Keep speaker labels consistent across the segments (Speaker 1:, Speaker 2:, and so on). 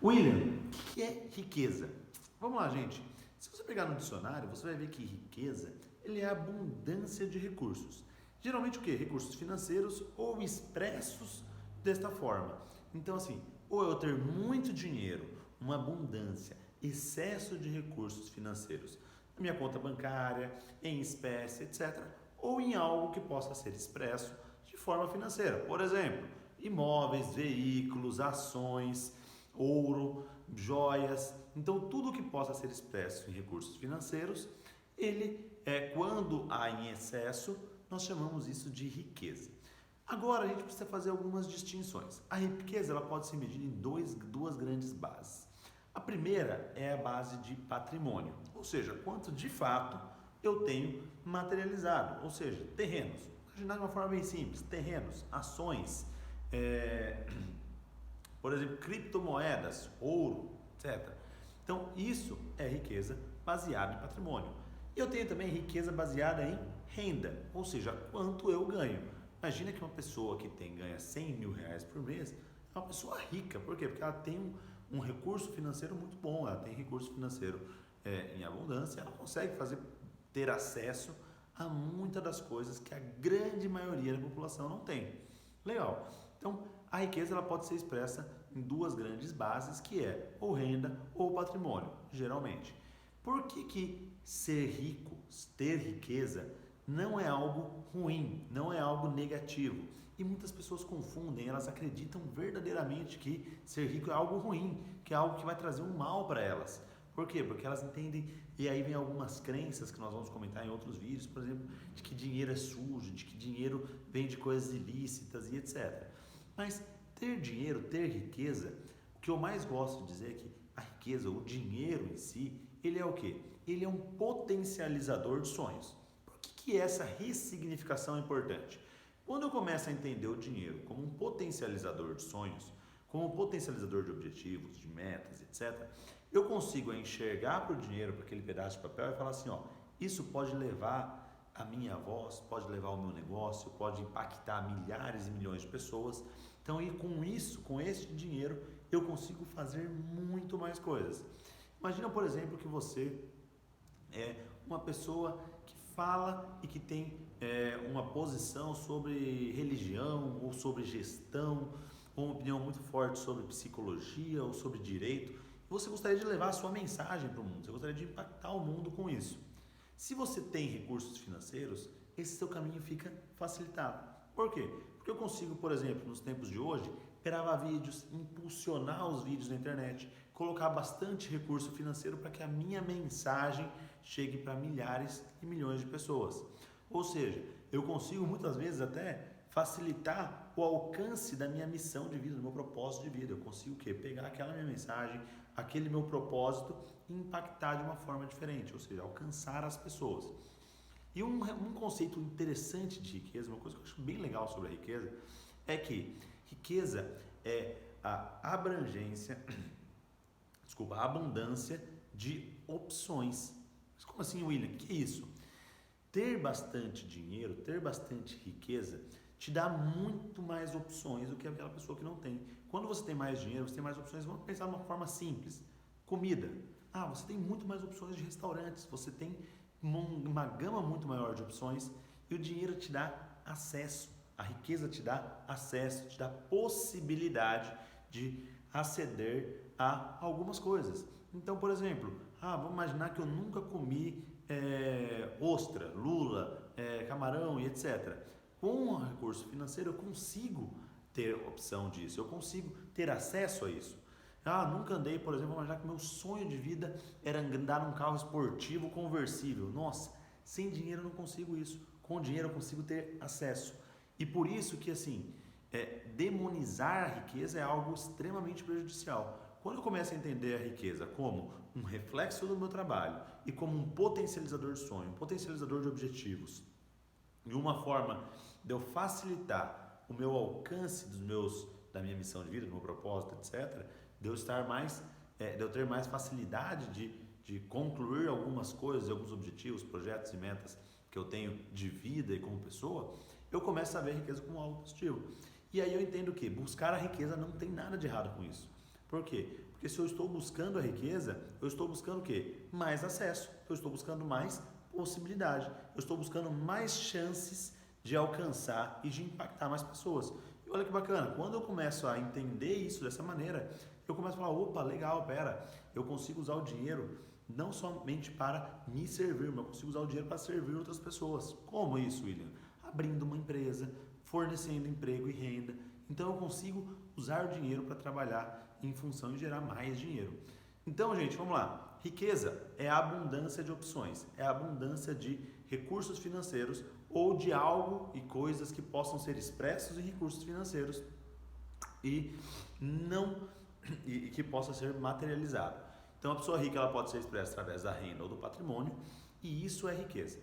Speaker 1: William, o que é riqueza? Vamos lá, gente. Se você pegar no dicionário, você vai ver que riqueza ele é a abundância de recursos. Geralmente o quê? Recursos financeiros ou expressos desta forma. Então, assim, ou eu ter muito dinheiro, uma abundância, excesso de recursos financeiros na minha conta bancária, em espécie, etc. Ou em algo que possa ser expresso de forma financeira. Por exemplo, imóveis, veículos, ações, ouro, joias. Então, tudo que possa ser expresso em recursos financeiros, quando há em excesso, nós chamamos isso de riqueza. Agora, a gente precisa fazer algumas distinções. A riqueza ela pode ser medida em duas grandes bases. A primeira é a base de patrimônio, ou seja, quanto de fato eu tenho materializado, ou seja, terrenos. Imaginar de uma forma bem simples, terrenos, ações, por exemplo, criptomoedas, ouro, etc. Então, isso é riqueza baseada em patrimônio. Eu tenho também riqueza baseada em renda, ou seja, quanto eu ganho. Imagina que uma pessoa que ganha 100 mil reais por mês é uma pessoa rica. Por quê? Porque ela tem um recurso financeiro muito bom, ela tem recurso financeiro em abundância, ela consegue ter acesso a muitas das coisas que a grande maioria da população não tem. Legal. Então, a riqueza ela pode ser expressa em duas grandes bases, que é ou renda ou patrimônio, geralmente. Por que ser rico, ter riqueza, não é algo ruim, não é algo negativo? E muitas pessoas confundem, elas acreditam verdadeiramente que ser rico é algo ruim, que é algo que vai trazer um mal para elas. Por quê? Porque elas entendem, e aí vem algumas crenças que nós vamos comentar em outros vídeos, por exemplo, de que dinheiro é sujo, de que dinheiro vem de coisas ilícitas e etc. Mas ter dinheiro, ter riqueza, o que eu mais gosto de dizer é que a riqueza, o dinheiro em si, ele é o quê? Ele é um potencializador de sonhos. Por que essa ressignificação é importante? Quando eu começo a entender o dinheiro como um potencializador de sonhos, como um potencializador de objetivos, de metas, etc., eu consigo enxergar para o dinheiro, para aquele pedaço de papel e falar assim, ó, isso pode levar a minha voz, pode levar o meu negócio, pode impactar milhares e milhões de pessoas. Então, e com isso, com esse dinheiro, eu consigo fazer muito mais coisas. Imagina, por exemplo, que você é uma pessoa que fala e que tem uma posição sobre religião ou sobre gestão, ou uma opinião muito forte sobre psicologia ou sobre direito. Você gostaria de levar a sua mensagem para o mundo, você gostaria de impactar o mundo com isso. Se você tem recursos financeiros, esse seu caminho fica facilitado. Por quê? Porque eu consigo, por exemplo, nos tempos de hoje, gravar vídeos, impulsionar os vídeos na internet, colocar bastante recurso financeiro para que a minha mensagem chegue para milhares e milhões de pessoas. Ou seja, eu consigo muitas vezes até facilitar o alcance da minha missão de vida, do meu propósito de vida. Eu consigo o quê? Pegar aquela minha mensagem, aquele meu propósito e impactar de uma forma diferente, ou seja, alcançar as pessoas. E um conceito interessante de riqueza, uma coisa que eu acho bem legal sobre a riqueza, é que riqueza é a abrangência, a abundância de opções. Mas como assim, William? O que é isso? Ter bastante dinheiro, ter bastante riqueza, te dá muito mais opções do que aquela pessoa que não tem. Quando você tem mais dinheiro, você tem mais opções. Vamos pensar de uma forma simples. Comida. Você tem muito mais opções de restaurantes, você tem uma gama muito maior de opções e o dinheiro te dá acesso, a riqueza te dá acesso, te dá possibilidade de aceder a algumas coisas. Então, por exemplo, vamos imaginar que eu nunca comi ostra, lula, camarão e etc. Com o recurso financeiro eu consigo ter opção disso, eu consigo ter acesso a isso. Nunca andei, por exemplo, vamos imaginar que meu sonho de vida era andar num carro esportivo conversível. Nossa, sem dinheiro eu não consigo isso. Com dinheiro eu consigo ter acesso. E por isso que assim, demonizar a riqueza é algo extremamente prejudicial. Quando eu começo a entender a riqueza como um reflexo do meu trabalho e como um potencializador de sonho, um potencializador de objetivos, e uma forma de eu facilitar o meu alcance da minha missão de vida, do meu propósito, etc., de eu ter mais facilidade de concluir algumas coisas, alguns objetivos, projetos e metas que eu tenho de vida e como pessoa, eu começo a ver a riqueza como algo positivo. E aí eu entendo que buscar a riqueza não tem nada de errado com isso. Por quê? Porque se eu estou buscando a riqueza, eu estou buscando o quê? Mais acesso, eu estou buscando mais possibilidade, eu estou buscando mais chances de alcançar e de impactar mais pessoas. E olha que bacana, quando eu começo a entender isso dessa maneira, eu começo a falar, opa, legal, pera, eu consigo usar o dinheiro não somente para me servir, mas eu consigo usar o dinheiro para servir outras pessoas. Como isso, William? Abrindo uma empresa, fornecendo emprego e renda. Então eu consigo usar o dinheiro para trabalhar em função de gerar mais dinheiro. Então, gente, vamos lá. Riqueza é a abundância de opções, é a abundância de recursos financeiros ou de algo e coisas que possam ser expressos em recursos financeiros e que possa ser materializado. Então, a pessoa rica ela pode ser expressa através da renda ou do patrimônio, e isso é riqueza.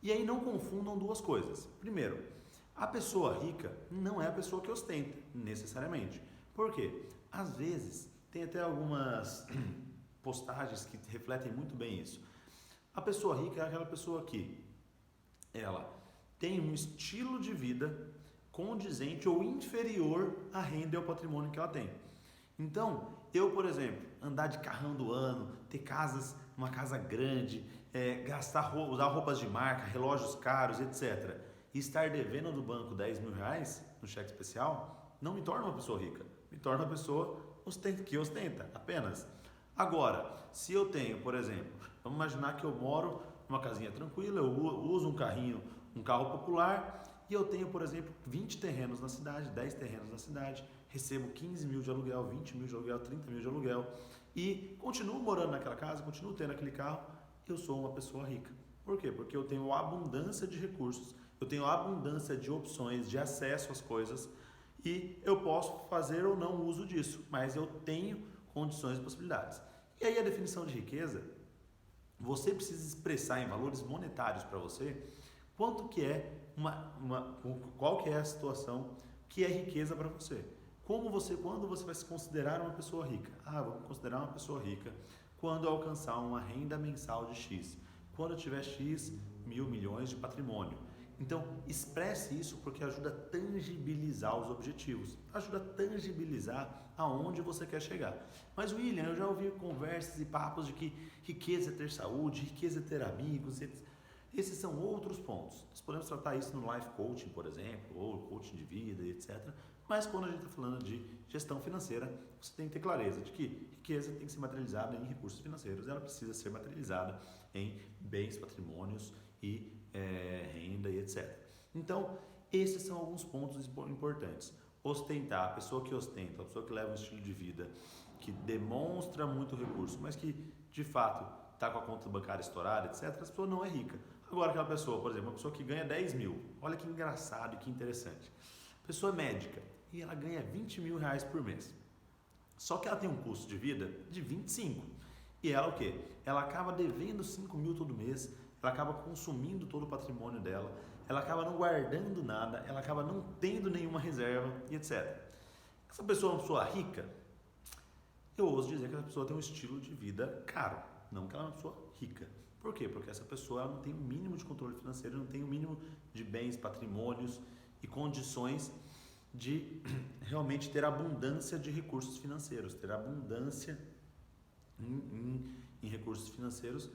Speaker 1: E aí não confundam duas coisas. Primeiro, a pessoa rica não é a pessoa que ostenta, necessariamente. Por quê? Às vezes, tem até algumas postagens que refletem muito bem isso. A pessoa rica é aquela pessoa que ela tem um estilo de vida condizente ou inferior à renda e ao patrimônio que ela tem. Então, eu, por exemplo, andar de carrão do ano, ter uma casa grande, usar roupas de marca, relógios caros, etc. E estar devendo do banco 10 mil reais no cheque especial, não me torna uma pessoa rica, me torna uma pessoa que ostenta apenas. Agora, se eu tenho, por exemplo, vamos imaginar que eu moro numa casinha tranquila, eu uso um carro popular, e eu tenho, por exemplo, 20 terrenos na cidade, 10 terrenos na cidade, recebo 15 mil de aluguel, 20 mil de aluguel, 30 mil de aluguel e continuo morando naquela casa, continuo tendo aquele carro, eu sou uma pessoa rica. Por quê? Porque eu tenho abundância de recursos, eu tenho abundância de opções, de acesso às coisas e eu posso fazer ou não uso disso, mas eu tenho condições e possibilidades. E aí a definição de riqueza, você precisa expressar em valores monetários para você quanto que é qual que é a situação que é riqueza para você. Quando você vai se considerar uma pessoa rica? Vou me considerar uma pessoa rica quando eu alcançar uma renda mensal de X, quando eu tiver X mil milhões de patrimônio. Então, expresse isso porque ajuda a tangibilizar os objetivos, ajuda a tangibilizar aonde você quer chegar. Mas, William, eu já ouvi conversas e papos de que riqueza é ter saúde, riqueza é ter amigos, etc. Esses são outros pontos. Nós podemos tratar isso no life coaching, por exemplo, ou coaching de vida, etc. Mas quando a gente está falando de gestão financeira, você tem que ter clareza de que riqueza tem que ser materializada em recursos financeiros, ela precisa ser materializada em bens, patrimônios e renda e etc. Então, esses são alguns pontos importantes. Ostentar, a pessoa que ostenta, a pessoa que leva um estilo de vida que demonstra muito recurso, mas que de fato está com a conta bancária estourada, etc., essa pessoa não é rica. Agora, aquela pessoa, por exemplo, uma pessoa que ganha 10 mil, olha que engraçado e que interessante. Pessoa médica e ela ganha 20 mil reais por mês. Só que ela tem um custo de vida de 25. E ela o quê? Ela acaba devendo 5 mil todo mês, ela acaba consumindo todo o patrimônio dela, ela acaba não guardando nada, ela acaba não tendo nenhuma reserva e etc. Essa pessoa é uma pessoa rica? Eu ouso dizer que essa pessoa tem um estilo de vida caro, não que ela é uma pessoa rica. Por quê? Porque essa pessoa ela não tem o mínimo de controle financeiro, não tem o mínimo de bens, patrimônios e condições de realmente ter abundância de recursos financeiros, ter abundância em recursos financeiros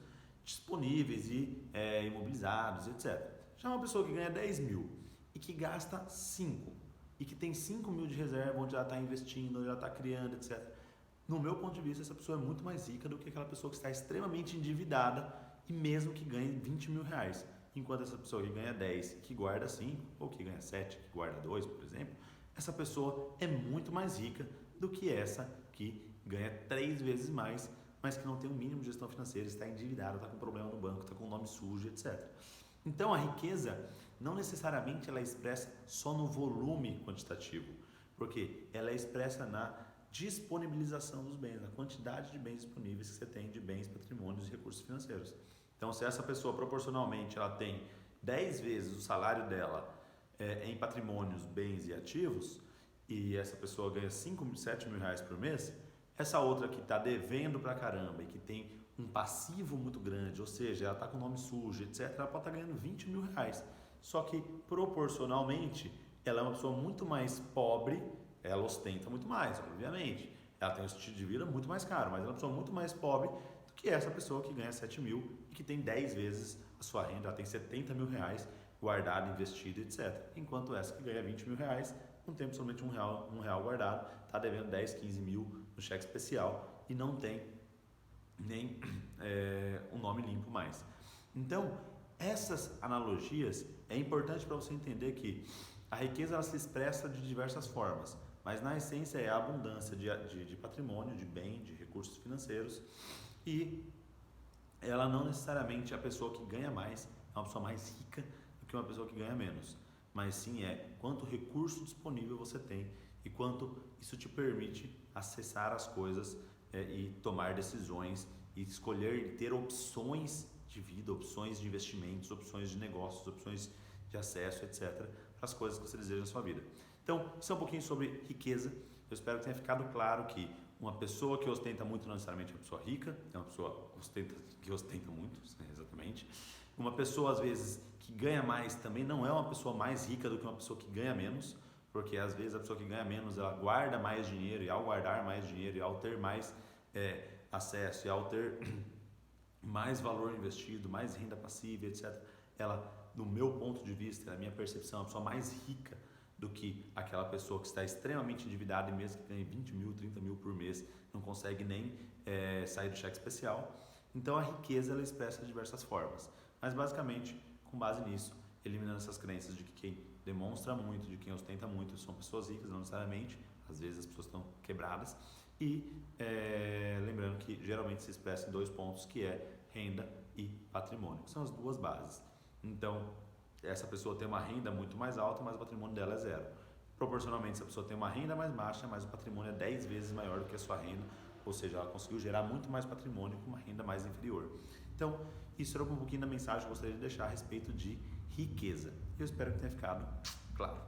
Speaker 1: disponíveis e imobilizados, etc. Já uma pessoa que ganha 10 mil e que gasta 5 e que tem 5 mil de reserva, onde ela está investindo, onde ela está criando, etc. No meu ponto de vista, essa pessoa é muito mais rica do que aquela pessoa que está extremamente endividada e mesmo que ganhe 20 mil reais. Enquanto essa pessoa que ganha 10, que guarda 5, ou que ganha 7, que guarda 2, por exemplo, essa pessoa é muito mais rica do que essa que ganha 3 vezes mais, mas que não tem o mínimo de gestão financeira, está endividada, está com problema no banco, está com o nome sujo, etc. Então, a riqueza não necessariamente ela é expressa só no volume quantitativo, porque ela é expressa na disponibilização dos bens, na quantidade de bens disponíveis que você tem de bens, patrimônios e recursos financeiros. Então, se essa pessoa proporcionalmente ela tem 10 vezes o salário dela em patrimônios, bens e ativos, e essa pessoa ganha 5, 7 mil reais por mês, essa outra que está devendo pra caramba e que tem um passivo muito grande, ou seja, ela está com o nome sujo, etc., ela pode estar ganhando 20 mil reais. Só que proporcionalmente ela é uma pessoa muito mais pobre, ela ostenta muito mais, obviamente. ela tem um estilo de vida muito mais caro, mas ela é uma pessoa muito mais pobre do que essa pessoa que ganha 7 mil e que tem 10 vezes a sua renda, ela tem 70 mil reais guardado, investido, etc. Enquanto essa que ganha 20 mil reais, não tem absolutamente um real guardado, está devendo 10, 15 mil no cheque especial e não tem nem um nome limpo mais. Então, essas analogias é importante para você entender que a riqueza ela se expressa de diversas formas, mas na essência é a abundância de patrimônio, de bem, de recursos financeiros, e ela não necessariamente, a pessoa que ganha mais é uma pessoa mais rica do que uma pessoa que ganha menos, mas sim quanto recurso disponível você tem e quanto isso te permite acessar as coisas e tomar decisões e escolher e ter opções de vida, opções de investimentos, opções de negócios, opções de acesso, etc., para as coisas que você deseja na sua vida. Então, isso é um pouquinho sobre riqueza. Eu espero que tenha ficado claro que uma pessoa que ostenta muito não necessariamente é uma pessoa rica, é uma pessoa que ostenta muito, exatamente. Uma pessoa, às vezes, que ganha mais também não é uma pessoa mais rica do que uma pessoa que ganha menos, porque às vezes a pessoa que ganha menos, ela guarda mais dinheiro, e ao guardar mais dinheiro, e ao ter mais acesso, e ao ter mais valor investido, mais renda passiva, etc., ela, no meu ponto de vista, na minha percepção, é uma pessoa mais rica do que aquela pessoa que está extremamente endividada e mesmo que ganhe 20 mil, 30 mil por mês, não consegue nem sair do cheque especial. Então a riqueza ela expressa de diversas formas, mas basicamente, com base nisso, eliminando essas crenças de que quem demonstra muito, de quem ostenta muito, são pessoas ricas, não necessariamente, às vezes as pessoas estão quebradas, e lembrando que geralmente se expressa em 2 pontos, que é renda e patrimônio, que são as 2 bases. Então, essa pessoa tem uma renda muito mais alta, mas o patrimônio dela é 0. Proporcionalmente, se a pessoa tem uma renda mais baixa, mas o patrimônio é 10 vezes maior do que a sua renda, ou seja, ela conseguiu gerar muito mais patrimônio com uma renda mais inferior. Então, isso era um pouquinho da mensagem que eu gostaria de deixar a respeito de riqueza. Eu espero que tenha ficado claro.